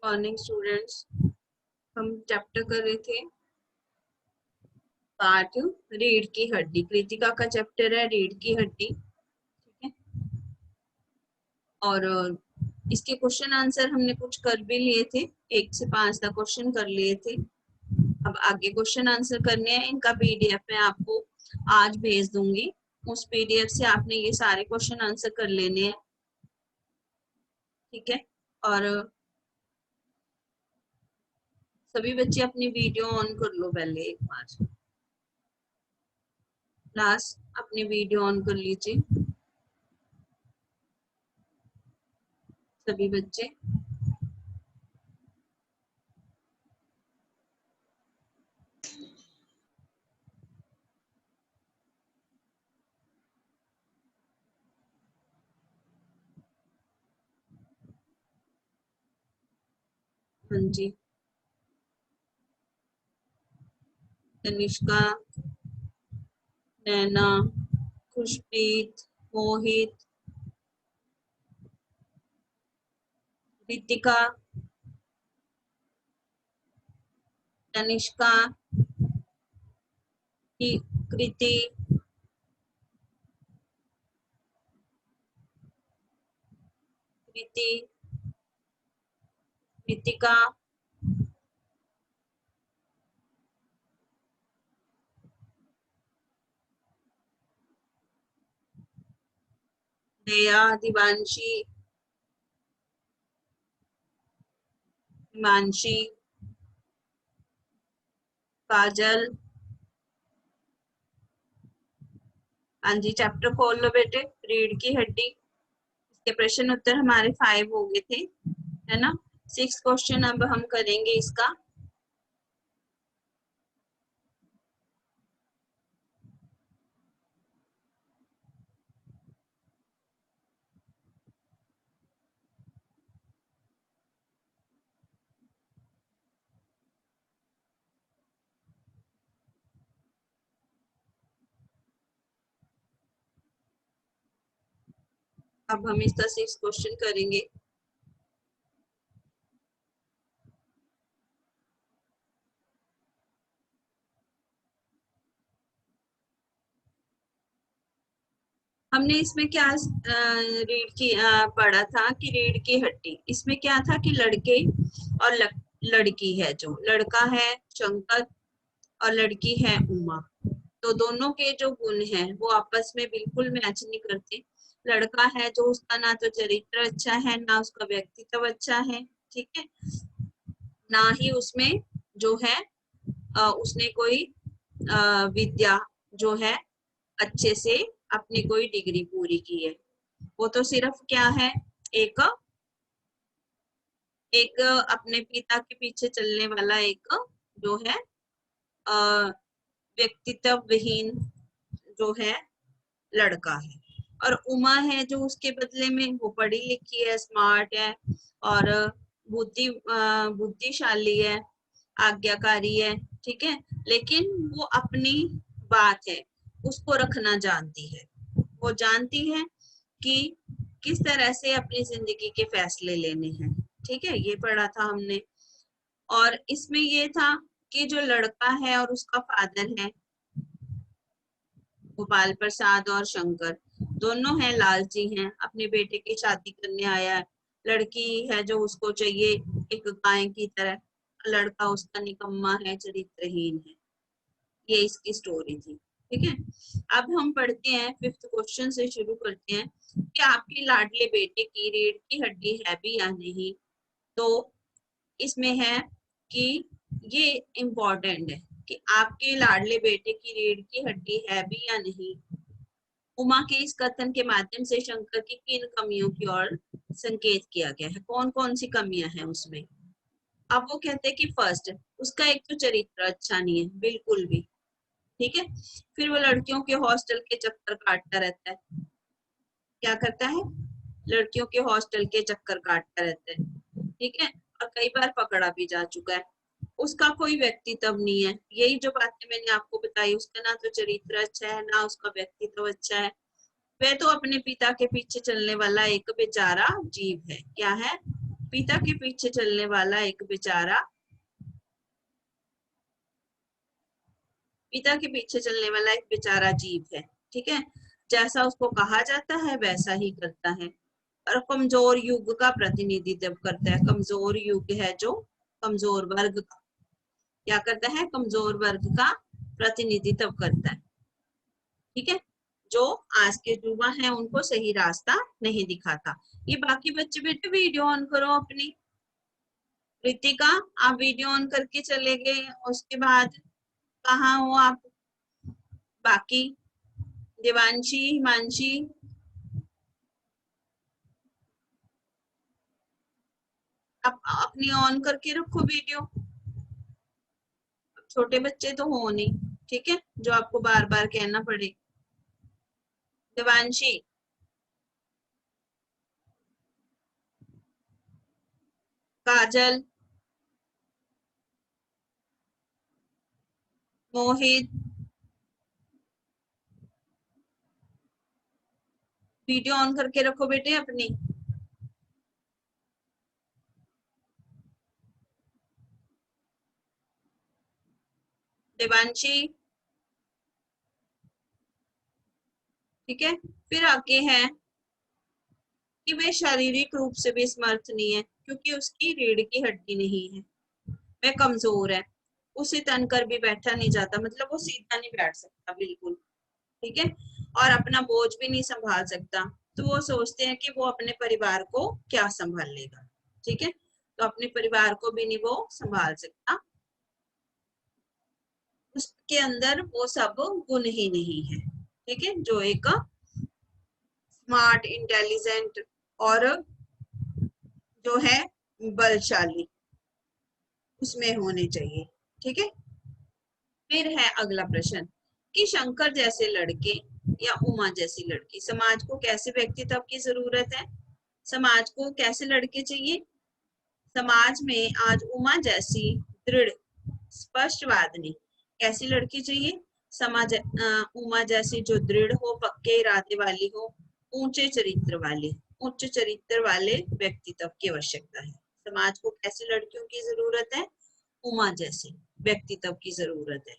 Morning students, हम chapter कर रहे थे पार्ट रीढ़ की हड्डी। कृतिका का चैप्टर है रीढ़ की हड्डी, ठीक है। और इसके क्वेश्चन आंसर हमने कुछ कर भी लिए थे, 1 से 5 तक क्वेश्चन कर लिए थे। अब आगे क्वेश्चन आंसर करने हैं। इनका पीडीएफ मैं आपको आज भेज दूंगी। उस पीडीएफ से आपने ये सारे क्वेश्चन आंसर कर लेने हैं, ठीक है। और सभी बच्चे अपनी वीडियो ऑन कर लो पहले एक बार। क्लास अपनी वीडियो ऑन कर लीजिए सभी बच्चे। हाँ जी, तनिष्का, नैना, खुशप्रीत, मोहित, रितिका, तनिष्का, कृति, कृति, कृतिका, दया, दिवांशी, हिमांशी, काजल। हाँ जी, चैप्टर खोल लो बेटे, रीढ़ की हड्डी। इसके प्रश्न उत्तर हमारे 5 हो गए थे, है ना। 6 क्वेश्चन अब हम करेंगे इसका। अब हम इसका 6 क्वेश्चन करेंगे। हमने इसमें क्या रीढ़ की पढ़ा था कि रीढ़ की हड्डी, इसमें क्या था कि लड़के और लड़की है, जो लड़का है शंकर और लड़की है उमा, तो दोनों के जो गुण हैं वो आपस में बिल्कुल मैच नहीं करते। लड़का है जो उसका ना तो चरित्र अच्छा है, ना उसका व्यक्तित्व अच्छा है, ठीक है, ना ही उसमें जो है उसने कोई विद्या जो है अच्छे से अपनी कोई डिग्री पूरी की है। वो तो सिर्फ क्या है, एक एक अपने पिता के पीछे चलने वाला एक जो है व्यक्तित्व विहीन जो है लड़का है। और उमा है जो उसके बदले में वो पढ़ी लिखी है, स्मार्ट है और बुद्धिशाली है, आज्ञाकारी है, ठीक है। लेकिन वो अपनी बात है उसको रखना जानती है, वो जानती है कि किस तरह से अपनी जिंदगी के फैसले लेने हैं, ठीक है। ये पढ़ा था हमने। और इसमें ये था कि जो लड़का है और उसका फादर है गोपाल प्रसाद और शंकर, दोनों हैं लालची हैं, अपने बेटे की शादी करने आया है। लड़की है जो उसको चाहिए एक गाय की तरह, लड़का उसका निकम्मा है, चरित्रहीन है। ये इसकी स्टोरी थी, ठीक है। अब हम पढ़ते हैं 5th क्वेश्चन से शुरू करते हैं कि आपके लाडले बेटे की रीढ़ की हड्डी है भी या नहीं। तो इसमें है कि ये इम्पोर्टेंट है कि आपके लाडले बेटे की रीढ़ की हड्डी है भी या नहीं। उमा के इस कथन के माध्यम से शंकर की किन कमियों की ओर संकेत किया गया है, कौन कौन सी कमियां हैं उसमें। अब वो कहते हैं कि फर्स्ट, उसका एक तो चरित्र अच्छा नहीं है बिल्कुल भी, ठीक है। फिर वो लड़कियों के हॉस्टल के चक्कर काटता रहता है। क्या करता है, लड़कियों के हॉस्टल के चक्कर काटता रहता है, ठीक है। और कई बार पकड़ा भी जा चुका है। उसका कोई व्यक्तित्व नहीं है, यही जो बातें मैंने आपको बताई, उसका ना तो चरित्र अच्छा है ना उसका व्यक्तित्व अच्छा है। वह तो अपने पिता के पीछे चलने वाला एक बेचारा जीव है। क्या है, पिता के पीछे चलने वाला एक बेचारा, पिता के पीछे चलने वाला एक बेचारा जीव है, ठीक है। जैसा उसको कहा जाता है वैसा ही करता है, और कमजोर युग का प्रतिनिधित्व करता है। कमजोर युग है जो कमजोर वर्ग का क्या करता है, कमजोर वर्ग का प्रतिनिधित्व करता है, ठीक है। जो आज के युवा हैं उनको सही रास्ता नहीं दिखाता। ये बाकी बच्चे बेटे वीडियो ऑन करो अपनी। रितिका आप वीडियो ऑन करके चले गए, उसके बाद कहाँ हो आप बाकी? देवांशी, हिमांशी, आप अपनी ऑन करके रखो वीडियो। छोटे बच्चे तो हो नहीं, ठीक है, जो आपको बार बार कहना पड़े। देवांशी, काजल, मोहित, वीडियो ऑन करके रखो बेटे अपनी। देवांशी, ठीक है। फिर आगे है कि वे शारीरिक रूप से भी समर्थ नहीं है, क्योंकि उसकी रीढ़ की हड्डी नहीं है, वह कमजोर है, उसे तन कर भी बैठा नहीं जाता, मतलब वो सीधा नहीं बैठ सकता बिल्कुल, ठीक है। और अपना बोझ भी नहीं संभाल सकता, तो वो सोचते हैं कि वो अपने परिवार को क्या संभाल लेगा, ठीक है। तो अपने परिवार को भी नहीं वो संभाल सकता, उसके अंदर वो सब गुण ही नहीं है, ठीक है, जो एक स्मार्ट, इंटेलिजेंट और जो है बलशाली उसमें होने चाहिए, ठीक है। फिर है अगला प्रश्न कि शंकर जैसे लड़के या उमा जैसी लड़की समाज को कैसे व्यक्तित्व की जरूरत है? समाज को कैसे लड़के चाहिए? समाज में आज उमा जैसी दृढ़ स्पष्टवादिनी कैसी लड़की चाहिए? समाज उमा जैसी जो दृढ़ हो, पक्के इरादे वाली हो, ऊंचे चरित्र वाली, उच्च चरित्र वाले व्यक्तित्व की आवश्यकता है। समाज को कैसी लड़कियों की जरूरत है? उमा जैसी व्यक्तित्व की जरूरत है।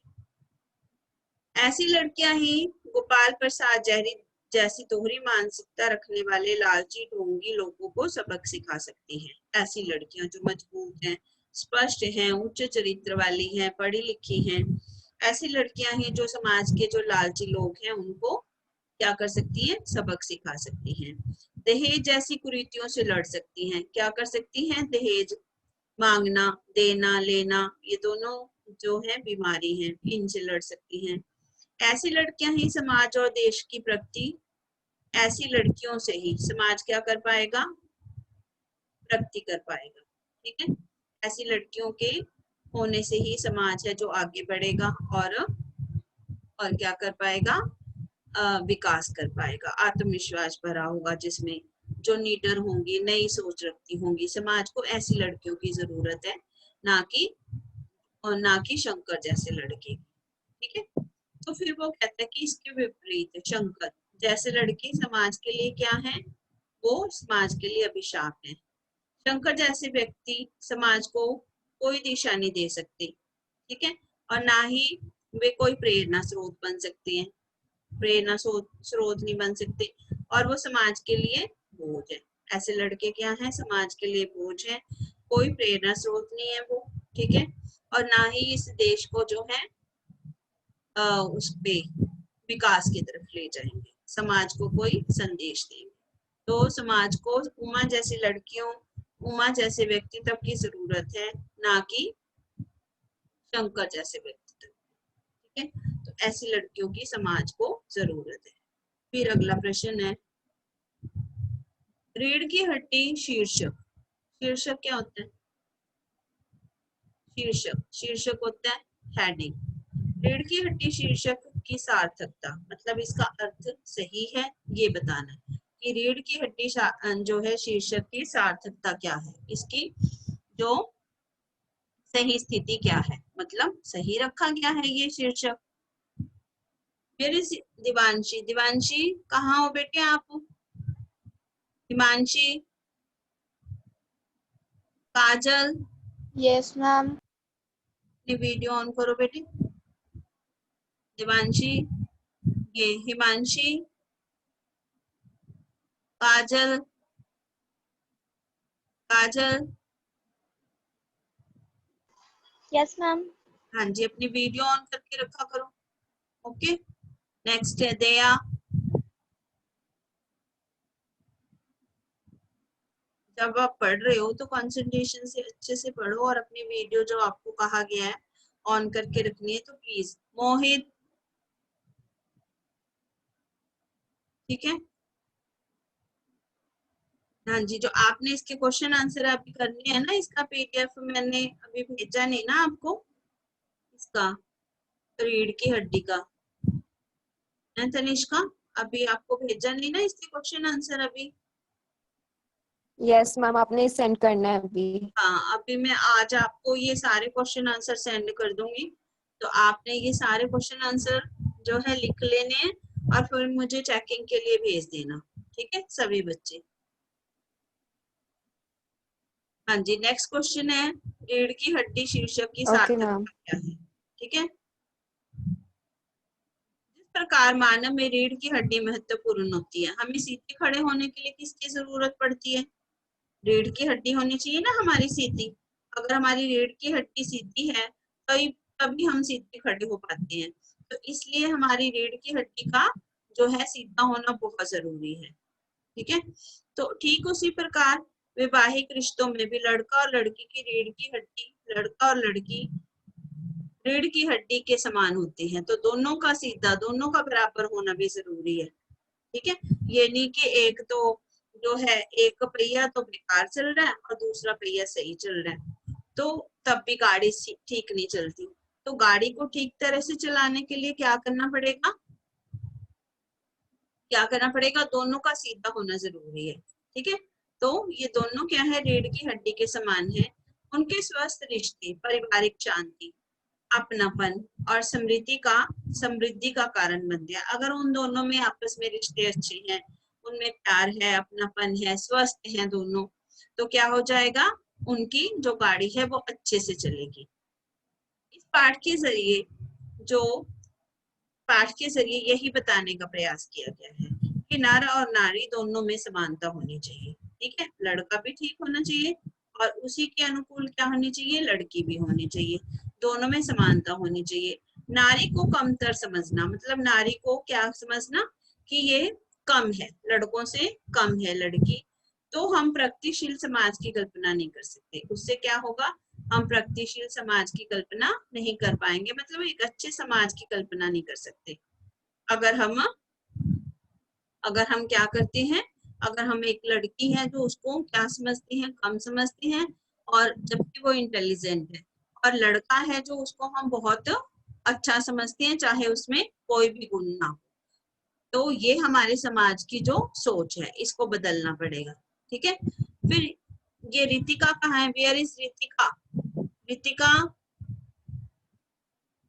ऐसी लड़कियां ही गोपाल प्रसाद जहरी जैसी दोहरी मानसिकता रखने वाले लालची ढोंगी लोगों को सबक सिखा सकती हैं। ऐसी लड़कियां जो मजबूत हैं, स्पष्ट हैं, उच्च चरित्र वाली हैं, पढ़ी लिखी हैं, ऐसी लड़कियां ही जो समाज के जो लालची लोग हैं उनको क्या कर सकती हैं, सबक सिखा सकती हैं। दहेज जैसी कुरीतियों से लड़ सकती हैं। क्या कर सकती हैं? दहेज मांगना, देना, लेना, ये दोनों जो है बीमारी है, इनसे लड़ सकती हैं। ऐसी लड़कियां ही समाज और देश की प्रगति, ऐसी लड़कियों से ही समाज क्या कर पाएगा, प्रगति कर पाएगा, ठीक है। ऐसी लड़कियों के होने से ही समाज है जो आगे बढ़ेगा और क्या कर पाएगा, विकास कर पाएगा, आत्मविश्वास भरा होगा जिसमें, जो नीडर होंगी, नई सोच रखती होंगी। समाज को ऐसी लड़कियों की जरूरत है, ना कि और ना कि शंकर जैसे लड़के, ठीक है। तो फिर वो कहता है कि इसके विपरीत शंकर जैसे लड़के समाज के लिए क्या है, वो समाज के लिए अभिशाप है। शंकर जैसे व्यक्ति समाज को कोई दिशा नहीं दे सकते, ठीक है, और ना ही वे कोई प्रेरणा स्रोत बन सकते हैं, प्रेरणा स्रोत नहीं बन सकते, और वो समाज के लिए बोझ है। ऐसे लड़के क्या है, समाज के लिए बोझ है, कोई प्रेरणा स्रोत नहीं है वो, ठीक है, और ना ही इस देश को जो है उस पे विकास की तरफ ले जाएंगे, समाज को कोई संदेश देंगे। तो समाज को उमा जैसी लड़कियों, उमा जैसे व्यक्तित्व की जरूरत है, ना कि शंकर जैसे व्यक्तित्व, ठीक है। तो ऐसी लड़कियों की समाज को जरूरत है। फिर अगला प्रश्न है, रीढ़ की हड्डी शीर्षक, शीर्षक क्या होता है? शीर्षक, शीर्षक होता है हेडिंग। रीढ़ की हड्डी शीर्षक की सार्थकता, मतलब इसका अर्थ सही है ये बताना है कि रीढ़ की हड्डी जो है शीर्षक की सार्थकता क्या है, इसकी जो सही स्थिति क्या है, मतलब सही रखा गया है ये शीर्षक। फिर दिवांशी, दिवांशी कहाँ हो बेटे आप? हिमांशी, काजल, यस मैम। अपनी वीडियो ऑन करो बेटे। देवांशी, ये हिमांशी, काजल, काजल, यस मैम। हाँ जी, अपनी वीडियो ऑन करके रखा करो। ओके, नेक्स्ट है दया। जब आप पढ़ रहे हो तो कंसंट्रेशन से अच्छे से पढ़ो और अपनी वीडियो जो आपको कहा गया है ऑन करके रखनी है, तो प्लीज। मोहित, ठीक है। हाँ जी, जो आपने इसके क्वेश्चन आंसर अभी करने हैं ना, इसका पीडीएफ मैंने अभी भेजा नहीं ना आपको, इसका रीढ़ की हड्डी का है तनिष्का, अभी आपको भेजा नहीं ना इसके क्वेश्चन आंसर अभी। यस मैम, आपने सेंड करना है अभी। हाँ, अभी मैं आज आपको ये सारे क्वेश्चन आंसर सेंड कर दूंगी, तो आपने ये सारे क्वेश्चन आंसर जो है लिख लेने हैं और फिर मुझे चेकिंग के लिए भेज देना, ठीक है सभी बच्चे। हाँ जी, नेक्स्ट क्वेश्चन है रीढ़ की हड्डी शीर्षक की ओके सार्थकता मैम। क्या है, ठीक है। जिस प्रकार मानव में रीढ़ की हड्डी महत्वपूर्ण होती है, हमें सीधे खड़े होने के लिए किसकी जरूरत पड़ती है? रीढ़ की हड्डी होनी चाहिए ना हमारी सीधी। अगर हमारी रीढ़ की हड्डी सीधी है तो तभी हम सीधे खड़े हो पाते हैं, तो इसलिए हमारी रीढ़ की हड्डी का जो है सीधा होना बहुत जरूरी है, ठीक है। तो ठीक उसी प्रकार वैवाहिक रिश्तों में भी लड़का और लड़की की रीढ़ की हड्डी, लड़का और लड़की रीढ़ की हड्डी के समान होती है, तो दोनों का सीधा, दोनों का बराबर होना भी जरूरी है, ठीक है। ये नहीं कि एक तो जो है एक पहिया तो बेकार चल रहा है और दूसरा पहिया सही चल रहा है, तो तब भी गाड़ी ठीक नहीं चलती। तो गाड़ी को ठीक तरह से चलाने के लिए क्या करना पड़ेगा? क्या करना पड़ेगा? दोनों का सीधा होना जरूरी है, ठीक है। तो ये दोनों क्या है? रीढ़ की हड्डी के समान है। उनके स्वस्थ रिश्ते पारिवारिक शांति, अपनापन और समृद्धि का कारण बनते हैं। अगर उन दोनों में आपस में रिश्ते अच्छे हैं, उनमें प्यार है, अपनापन है, स्वस्थ है दोनों, तो क्या हो जाएगा? उनकी जो गाड़ी है वो अच्छे से चलेगी। इस पाठ के जरिए यही बताने का प्रयास किया गया है कि नर और नारी दोनों में समानता होनी चाहिए, ठीक है। लड़का भी ठीक होना चाहिए और उसी के अनुकूल क्या होनी चाहिए? लड़की भी होनी चाहिए, दोनों में समानता होनी चाहिए। नारी को कमतर समझना, मतलब नारी को क्या समझना कि ये कम है, लड़कों से कम है लड़की, तो हम प्रगतिशील समाज की कल्पना नहीं कर सकते। उससे क्या होगा? हम प्रगतिशील समाज की कल्पना नहीं कर पाएंगे, मतलब एक अच्छे समाज की कल्पना नहीं कर सकते अगर हम क्या करते हैं, अगर हम एक लड़की है जो उसको क्या समझते हैं? कम समझते हैं, और जबकि वो इंटेलिजेंट है, और लड़का है जो उसको हम बहुत अच्छा समझते हैं चाहे उसमें कोई भी गुण ना हो। तो ये हमारे समाज की जो सोच है, इसको बदलना पड़ेगा, ठीक है। फिर ये रितिका कहाँ है? Where is Ritika? Ritika,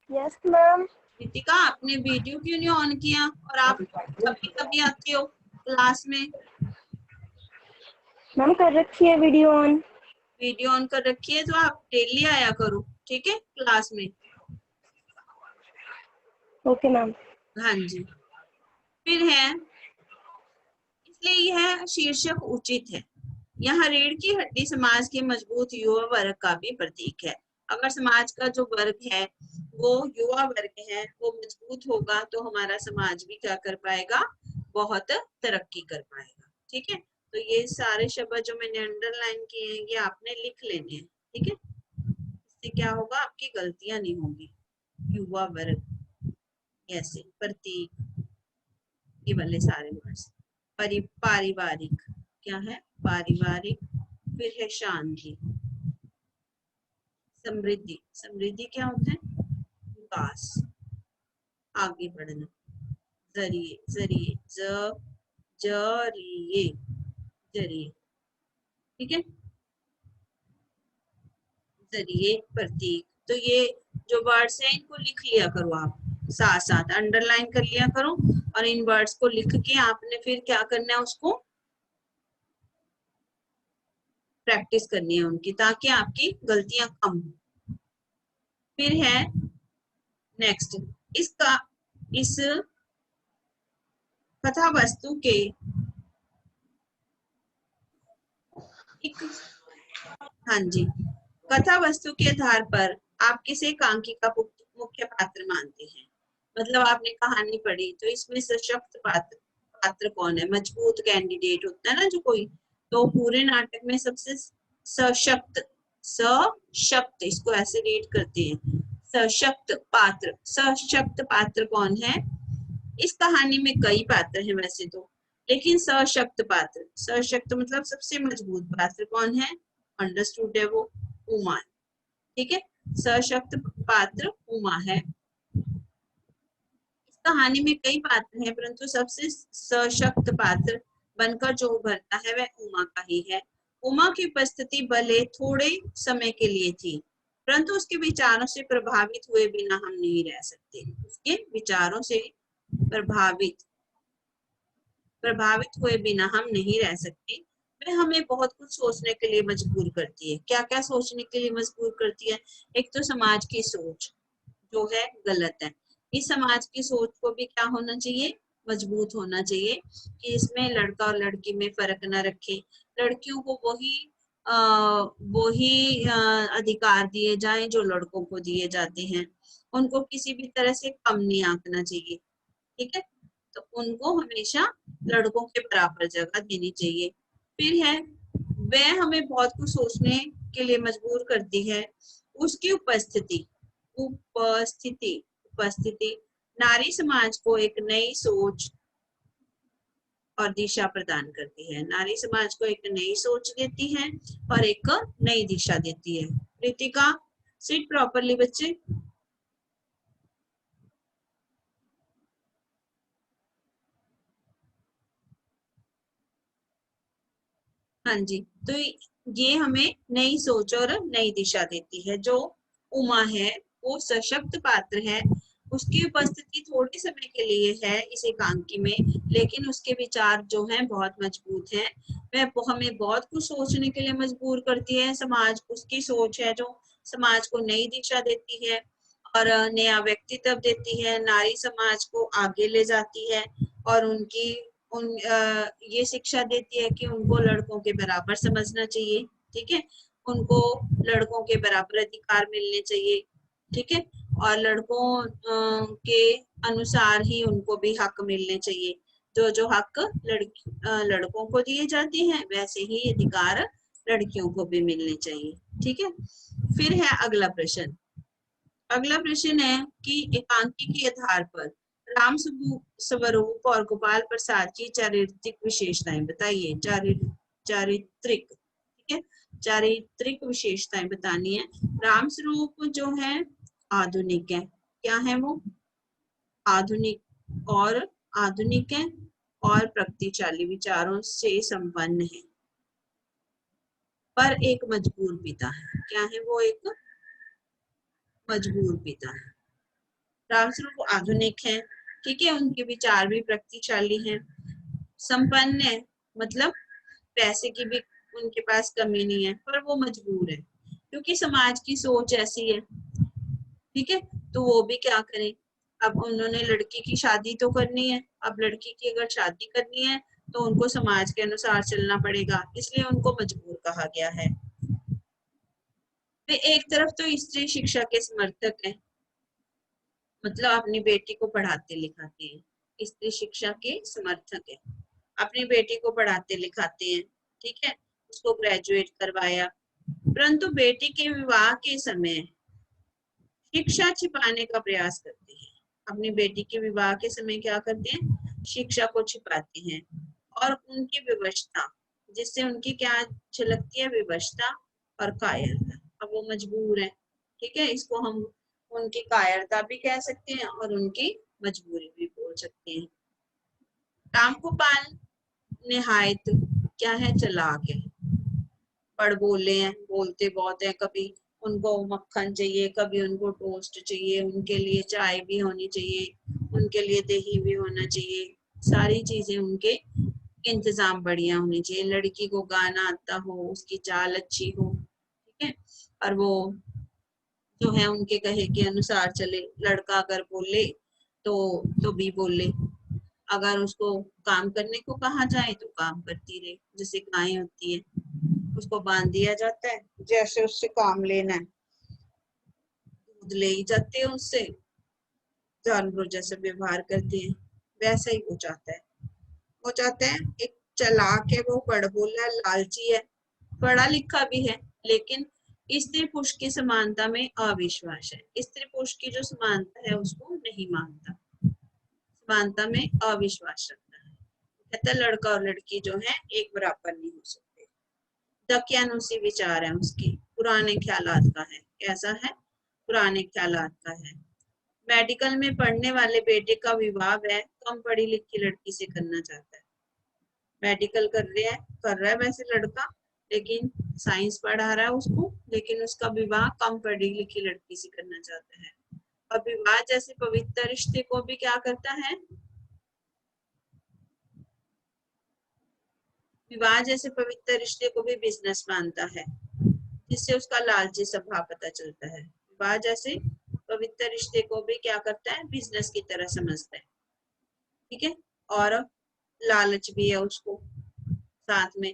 yes ma'am. Ritika आपने वीडियो क्यों नहीं ऑन किया? और आप कभी कभी आते हो क्लास में। मैम कर रखी है वीडियो ऑन। वीडियो ऑन कर रखी है तो आप डेली आया करो, ठीक है, क्लास में। Okay ma'am. हाँ जी। फिर है, इसलिए यह शीर्षक उचित है। यहाँ रीढ़ की हड्डी समाज के मजबूत युवा वर्ग का भी प्रतीक है। अगर समाज का जो वर्ग है वो युवा वर्ग है, वो मजबूत होगा, तो हमारा समाज भी क्या कर पाएगा? बहुत तरक्की कर पाएगा, ठीक है। तो ये सारे शब्द जो मैंने अंडरलाइन किए हैं ये आपने लिख लेने हैं, ठीक है। इससे क्या होगा? आपकी गलतियां नहीं होंगी। युवा वर्ग, ऐसे प्रतीक, ये वाले सारे वर्ड्स। पारिवारिक, क्या है? पारिवारिक। फिर है शांति, समृद्धि, समृद्धि क्या होता है? विकास, आगे बढ़ना, जरिए, जरिए, जरिए, जरिए, ठीक है, जरिए, प्रतीक। तो ये जो वर्ड्स हैं इनको लिख लिया करो, आप साथ साथ अंडरलाइन कर लिया करो, और इन वर्ड्स को लिख के आपने फिर क्या करना है? उसको प्रैक्टिस करनी है उनकी, ताकि आपकी गलतियां कम हो। फिर है नेक्स्ट, इस कथा वस्तु के एक, हाँ जी, कथा वस्तु के आधार पर आप किस एकांकी का मुख्य पात्र मानते हैं? मतलब आपने कहानी पढ़ी तो इसमें सशक्त पात्र कौन है? मजबूत कैंडिडेट होता है ना जो कोई, तो पूरे नाटक में सबसे सशक्त, इसको ऐसे रीड करते हैं, सशक्त पात्र कौन है? इस कहानी में कई पात्र हैं वैसे तो, लेकिन सशक्त मतलब सबसे मजबूत पात्र कौन है? अंडरस्टूड है वो, उमा। ठीक है, सशक्त पात्र उमा है। इस कहानी में कई पात्र हैं, परंतु सबसे सशक्त पात्र बनकर जो उभरता है वह उमा का ही है। उमा की उपस्थिति भले थोड़े समय के लिए थी, परंतु उसके विचारों से प्रभावित हुए बिना हम नहीं रह सकते। उसके विचारों से प्रभावित हुए बिना हम नहीं रह सकते। वह हमें बहुत कुछ सोचने के लिए मजबूर करती है। क्या क्या सोचने के लिए मजबूर करती है? एक तो समाज की सोच जो है गलत है, इस समाज की सोच को भी क्या होना चाहिए? मजबूत होना चाहिए कि इसमें लड़का और लड़की में फर्क न रखे, लड़कियों को वही अधिकार दिए जाएं जो लड़कों को दिए जाते हैं, उनको किसी भी तरह से कम नहीं आंकना चाहिए। ठीक है, तो उनको हमेशा लड़कों के बराबर जगह देनी चाहिए। फिर है, वह हमें बहुत कुछ सोचने के लिए मजबूर करती है। उसकी उपस्थिति नारी समाज को एक नई सोच और दिशा प्रदान करती है। नारी समाज को एक नई सोच देती है और एक नई दिशा देती है। रितिका, सिट प्रॉपरली बच्चे। हाँ जी, तो ये हमें नई सोच और नई दिशा देती है। जो उमा है वो सशक्त पात्र है, उसकी उपस्थिति थोड़े समय के लिए है इस एकांकी में, लेकिन उसके विचार जो हैं बहुत मजबूत हैं। वह हमें बहुत कुछ सोचने के लिए मजबूर करती है। समाज, उसकी सोच है जो समाज को नई दिशा देती है और नया व्यक्तित्व देती है, नारी समाज को आगे ले जाती है और ये शिक्षा देती है कि उनको लड़कों के बराबर समझना चाहिए। ठीक है, उनको लड़कों के बराबर अधिकार मिलने चाहिए। ठीक है, और लड़कों के अनुसार ही उनको भी हक मिलने चाहिए। जो हक लड़कों को दिए जाते हैं वैसे ही अधिकार लड़कियों को भी मिलने चाहिए। ठीक है, फिर है अगला प्रश्न। अगला प्रश्न है कि एकांकी के आधार पर राम स्वरूप और गोपाल प्रसाद की चारित्रिक विशेषताएं बताइए। चारित्रिक, ठीक है, चारित्रिक विशेषताएं बतानी है। राम स्वरूप जो है आधुनिक है, क्या है वो? आधुनिक है और प्रगतिशाली विचारों से संपन्न है, पर एक मजबूर पिता है। क्या है वो? एक मजबूर पिता है। रामस्वरूप आधुनिक है, ठीक है, उनके विचार भी प्रगतिशाली हैं, संपन्न है, मतलब पैसे की भी उनके पास कमी नहीं है, पर वो मजबूर है क्योंकि समाज की सोच ऐसी है। ठीक है, तो वो भी क्या करें? अब उन्होंने लड़की की शादी तो करनी है, अब लड़की की अगर शादी करनी है तो उनको समाज के अनुसार चलना पड़ेगा, इसलिए उनको मजबूर कहा गया है। वे एक तरफ तो स्त्री शिक्षा के समर्थक हैं, मतलब अपनी बेटी को पढ़ाते लिखाते हैं, स्त्री शिक्षा के समर्थक है, अपनी बेटी को पढ़ाते लिखाते हैं। ठीक है, उसको ग्रेजुएट करवाया, परंतु बेटी के विवाह के समय शिक्षा छिपाने का प्रयास करते हैं। अपनी बेटी के विवाह के समय क्या करते हैं? शिक्षा को छिपाते हैं और उनकी विवशता, जिससे उनकी क्या झलकती है? विवशता और कायरता। अब वो मजबूर है, ठीक है, इसको हम उनकी कायरता भी कह सकते हैं और उनकी मजबूरी भी बोल सकते हैं। रामगोपाल निहायत क्या है? चालाक है, बड़ बोले हैं, बोलते बहुत है। कभी उनको मक्खन चाहिए, कभी उनको टोस्ट चाहिए, उनके लिए चाय भी होनी चाहिए, उनके लिए दही भी होना चाहिए, सारी चीजें उनके इंतजाम बढ़िया होने चाहिए, लड़की को गाना आता हो, उसकी चाल अच्छी हो, ठीक है, और वो जो है उनके कहे के अनुसार चले। लड़का अगर बोले तो भी बोले, अगर उसको काम करने को कहा जाए तो काम करती रहे, जैसे गायें होती है, उसको बांध दिया जाता है, जैसे उससे काम लेना है दूध ले ही जाते हैं उससे, जानवरों जैसे व्यवहार करते हैं, वैसा ही हो जाता है। हो जाता है एक चालाक है, वो बड़बोला है, लालची है, पढ़ा लिखा भी है, लेकिन स्त्री पुरुष की समानता में अविश्वास है। स्त्री पुरुष की जो समानता है उसको नहीं मानता, समानता में अविश्वास रखता है। कहता है लड़का और लड़की जो है एक बराबर नहीं हो सकते। दकियानुसी विचार है उसकी, पुराने ख्यालात का है। कैसा है? पुराने ख्यालात का है। मेडिकल में पढ़ने वाले बेटे का विवाह वह कम पढ़ी लिखी लड़की से करना चाहता है। मेडिकल कर रहा है वैसे लड़का, लेकिन साइंस पढ़ा रहा है उसको, लेकिन उसका विवाह कम पढ़ी लिखी लड़की से करना चाहता है। और विवाह जैसे पवित्र रिश्ते को भी क्या करता है? विवाह जैसे पवित्र रिश्ते को भी बिजनेस मानता है, जिससे उसका लालची स्वभाव पता चलता है। विवाह जैसे पवित्र रिश्ते को भी क्या करता है? बिजनेस की तरह समझता है, ठीक है। और लालच भी है उसको साथ में,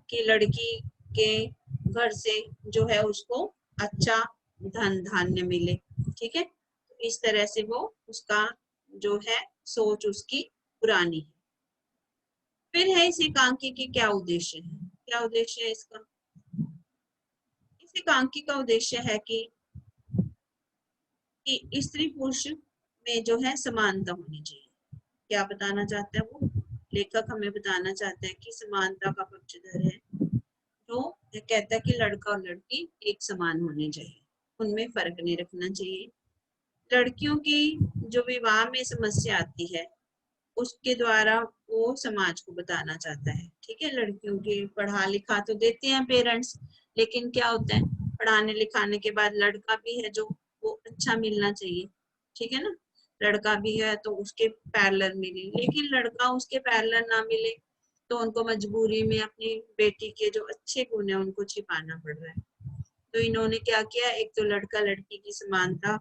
कि लड़की के घर से जो है उसको अच्छा धन धान्य मिले, ठीक है। तो इस तरह से वो उसका जो है सोच उसकी पुरानी है। फिर है इस एकांकी की क्या उद्देश्य है? क्या उद्देश्य है इसका? इस एकांकी का उद्देश्य है कि स्त्री पुरुष में जो है समानता होनी चाहिए। क्या बताना चाहता है वो लेखक? हमें बताना चाहता है कि समानता का पक्षधर है, जो कहता है कि लड़का और लड़की एक समान होने चाहिए, उनमें फर्क नहीं रखना चाहिए। लड़कियों की जो विवाह में समस्या आती है उसके द्वारा वो समाज को बताना चाहता है, ठीक है। लड़कियों के पढ़ा लिखा तो देते हैं पेरेंट्स, लेकिन क्या होता है, पढ़ाने लिखाने के बाद लड़का भी है जो वो अच्छा मिलना चाहिए, ठीक है ना। लड़का भी है तो उसके पैरेलल मिले, लेकिन लड़का उसके पैरेलल ना मिले तो उनको मजबूरी में अपनी बेटी के जो अच्छे गुण है उनको छिपाना पड़ रहा है। तो इन्होंने क्या किया, एक तो लड़का लड़की की समानता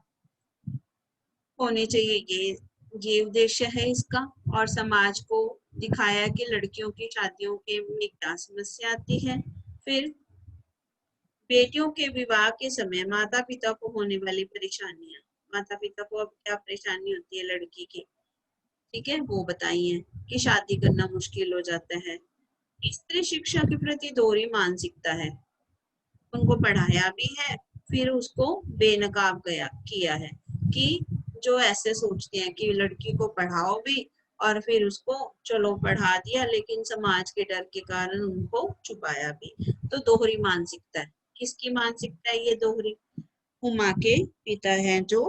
होनी चाहिए, ये उद्देश्य है इसका। और समाज को दिखाया कि लड़कियों की शादियों के में क्या समस्या आती है। फिर बेटियों के विवाह के समय माता पिता को होने वाली परेशानियां, माता पिता को अब क्या परेशानी होती है लड़की की, ठीक है, वो बताई है कि शादी करना मुश्किल हो जाता है। स्त्री शिक्षा के प्रति दोहरी मानसिकता है, उनको पढ़ाया भी है फिर उसको बेनकाब किया है, कि जो ऐसे सोचते हैं कि लड़की को पढ़ाओ भी और फिर उसको चलो पढ़ा दिया, लेकिन समाज के डर के कारण उनको छुपाया भी। तो दोहरी मानसिकता है। किसकी मानसिकता है ये दोहरी? हुमा के पिता हैं जो,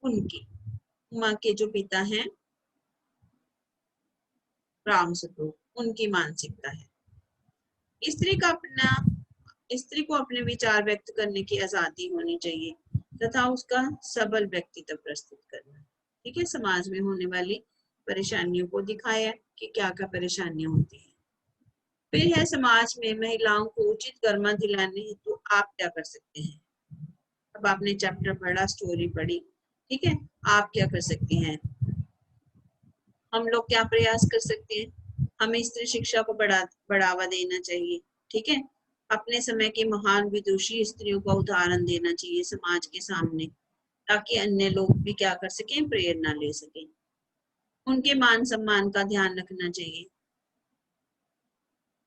उनकी, हुमा के जो पिता हैं राम स्वरूप, उनकी मानसिकता है। स्त्री का अपना स्त्री को अपने विचार व्यक्त करने की आजादी होनी चाहिए तथा उसका सबल व्यक्तित्व प्रस्तुत करना, ठीक है। समाज में होने वाली परेशानियों को दिखाया कि क्या क्या परेशानियां होती है। फिर है समाज में महिलाओं को उचित कर्म दिलाने हेतु तो आप क्या कर सकते हैं। अब आपने चैप्टर पढ़ा, स्टोरी पढ़ी, ठीक है, आप क्या कर सकते हैं? हम लोग क्या प्रयास कर सकते हैं? हमें स्त्री शिक्षा को बढ़ावा देना चाहिए, ठीक है। अपने समय के महान विदुषी स्त्रियों का उदाहरण देना चाहिए समाज के सामने, ताकि अन्य लोग भी क्या कर सकें, प्रेरणा ले सकें। उनके मान सम्मान का ध्यान रखना चाहिए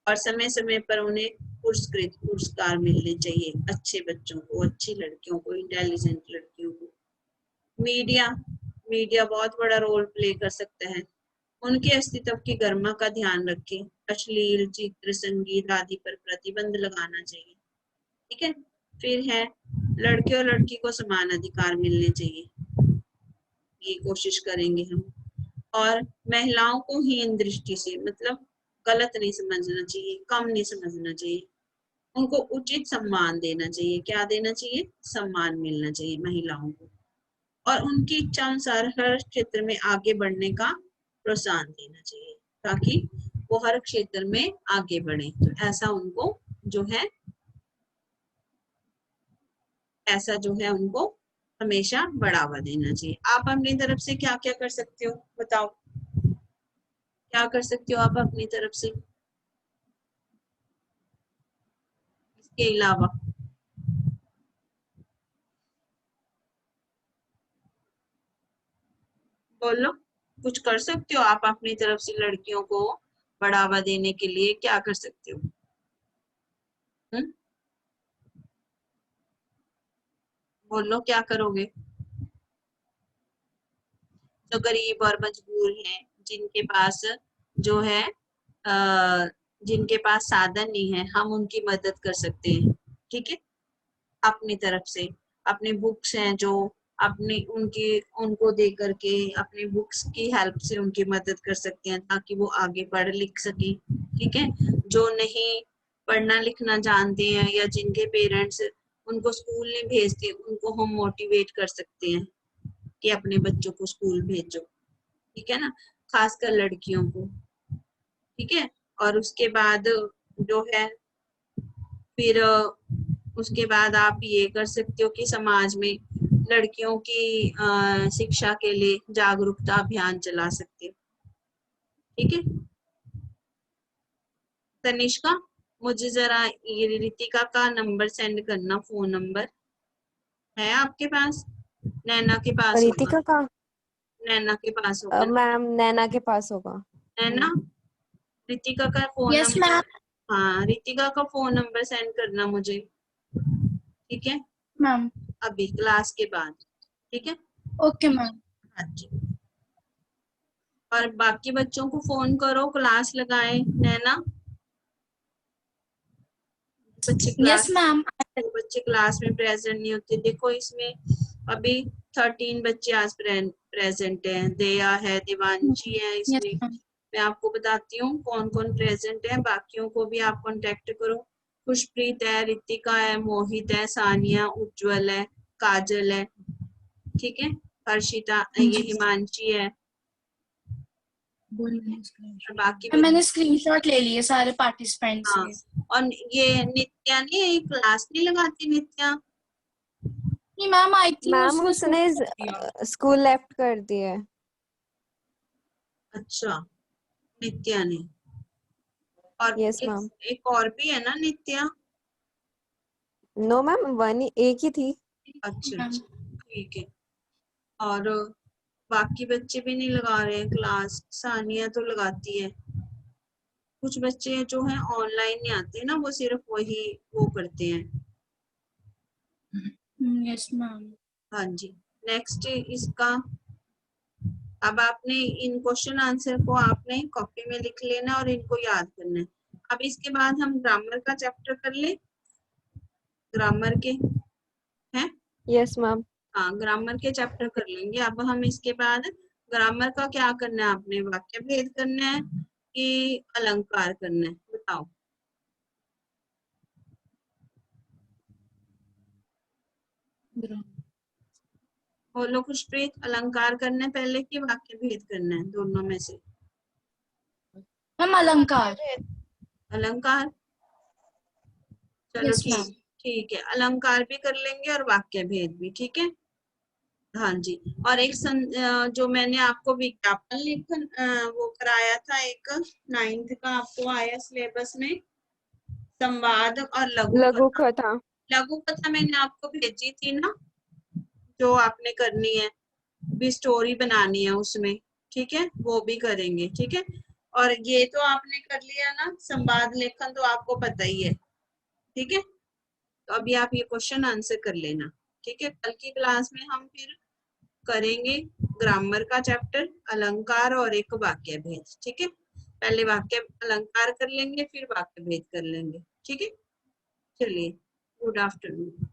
और समय समय पर उन्हें पुरस्कृत पुरस्कार मिलने चाहिए, अच्छे बच्चों को, अच्छी लड़कियों को, इंटेलिजेंट लड़कियों को। मीडिया मीडिया बहुत बड़ा रोल प्ले कर सकता है, उनके अस्तित्व की गरिमा का ध्यान रखें। अश्लील चित्र, संगीत आदि पर प्रतिबंध लगाना चाहिए, ठीक है। फिर है लड़के और लड़की को समान अधिकार मिलने चाहिए, ये कोशिश करेंगे हम। और महिलाओं को हीन दृष्टि से, मतलब गलत नहीं समझना चाहिए, कम नहीं समझना चाहिए, उनको उचित सम्मान देना चाहिए। क्या देना चाहिए? सम्मान मिलना चाहिए महिलाओं को, और उनकी इच्छा अनुसार हर क्षेत्र में आगे बढ़ने का प्रोत्साहन देना चाहिए ताकि वो हर क्षेत्र में आगे बढ़े। तो ऐसा उनको जो है उनको हमेशा बढ़ावा देना चाहिए। आप अपनी तरफ से क्या क्या कर सकते हो बताओ, क्या कर सकते हो आप अपनी तरफ से इसके अलावा? बोलो, कुछ कर सकते हो आप अपनी तरफ से लड़कियों को बढ़ावा देने के लिए, क्या कर सकते हो? बोलो क्या करोगे? जो गरीब और मजबूर हैं, जिनके पास जो है जिनके पास साधन नहीं है, हम उनकी मदद कर सकते हैं। ठीक है, अपनी तरफ से अपने बुक्स हैं जो अपनी उनको दे करके अपनी बुक्स की हेल्प से उनकी मदद कर सकते हैं ताकि वो आगे पढ़ लिख सके। ठीक है, जो नहीं पढ़ना लिखना जानते हैं या जिनके पेरेंट्स उनको स्कूल नहीं भेजते, उनको हम मोटिवेट कर सकते हैं कि अपने बच्चों को स्कूल भेजो। ठीक है ना, खासकर लड़कियों को। ठीक है, और उसके बाद जो है फिर उसके बाद आप ये कर सकते हो कि समाज में लड़कियों की शिक्षा के लिए जागरूकता अभियान चला सकते हो। ठीक है तनिष्का, मुझे जरा ये रितिका का नंबर सेंड करना, फोन नंबर है आपके पास? नैना के पास होगा, रितिका का नैना के पास होगा ना? मैम नैना के पास होगा। नैना, रितिका का फोन यस नंबर, मैम। हाँ रितिका का फोन नंबर सेंड करना मुझे। ठीक है, मैम अभी क्लास के बाद। ठीक है, ओके मैम। हाँ जी। और बाकी बच्चों को फोन करो, क्लास लगाएं। नैना, यस मैम। बच्चे क्लास में प्रेजेंट नहीं होते। देखो इसमें अभी 13 बच्चे आज प्रेजेंट हैं। दया है, दिवांशी है, यस इसमें मैम। मैं आपको बताती हूँ कौन कौन प्रेजेंट है। बाकियों को भी आप कांटेक्ट करो। खुशप्रीत है, रितिका है, मोहित है, सानिया, उज्जवल है, काजल है। ठीक है, हर्षिता, ये हिमांशी है, और बाकी मैंने स्क्रीनशॉट ले लिए सारे पार्टिसिपेंट्स हाँ। के। और ये नित्या नहीं, क्लास नहीं लगाती नित्या? नहीं मैम, आई थिंक मैम उसने उसने स्कूल लेफ्ट कर दिया है। अच्छा, नित्या ने। और यस मैम। एक और भी है ना नित्या? नो मैम, एक ही थी। अच्छा अच्छा, ठीक है। और बाकी बच्चे भी नहीं लगा रहे हैं क्लास, सानिया तो लगाती है। कुछ बच्चे जो हैं ऑनलाइन नहीं आते ना, वो सिर्फ वही वो करते हैं। Yes ma'am. हाँ जी, नेक्स्ट इसका, अब आपने इन क्वेश्चन आंसर को आपने कॉपी में लिख लेना और इनको याद करना है। अब इसके बाद हम ग्रामर का चैप्टर कर ले, ग्रामर के हैं। Yes ma'am. हाँ, ग्रामर के चैप्टर कर लेंगे। अब हम इसके बाद ग्रामर का क्या करना है, आपने वाक्य भेद करना है कि अलंकार करना है, बताओ। बोलो खुशप्रीत, अलंकार करना है पहले कि वाक्य भेद करना है, दोनों में से? मैम अलंकार। अलंकार, चलो यस ठीक, मैम। ठीक है, अलंकार भी कर लेंगे और वाक्य भेद भी। ठीक है, हाँ जी। और एक जो मैंने आपको विज्ञापन लेखन वो कराया था, एक 9th का आपको आया सिलेबस में, संवाद और लघु लघु कथा। कथा। लघु कथा मैंने आपको भेजी थी ना, जो आपने करनी है, भी स्टोरी बनानी है उसमें। ठीक है, वो भी करेंगे। ठीक है, और ये तो आपने कर लिया ना, संवाद लेखन तो आपको पता ही है। ठीक है, तो अभी आप ये क्वेश्चन आंसर कर लेना। ठीक है, कल की क्लास में हम फिर करेंगे ग्रामर का चैप्टर, अलंकार और एक वाक्य भेद। ठीक है, पहले वाक्य अलंकार कर लेंगे, फिर वाक्य भेद कर लेंगे। ठीक है, चलिए, गुड आफ्टरनून।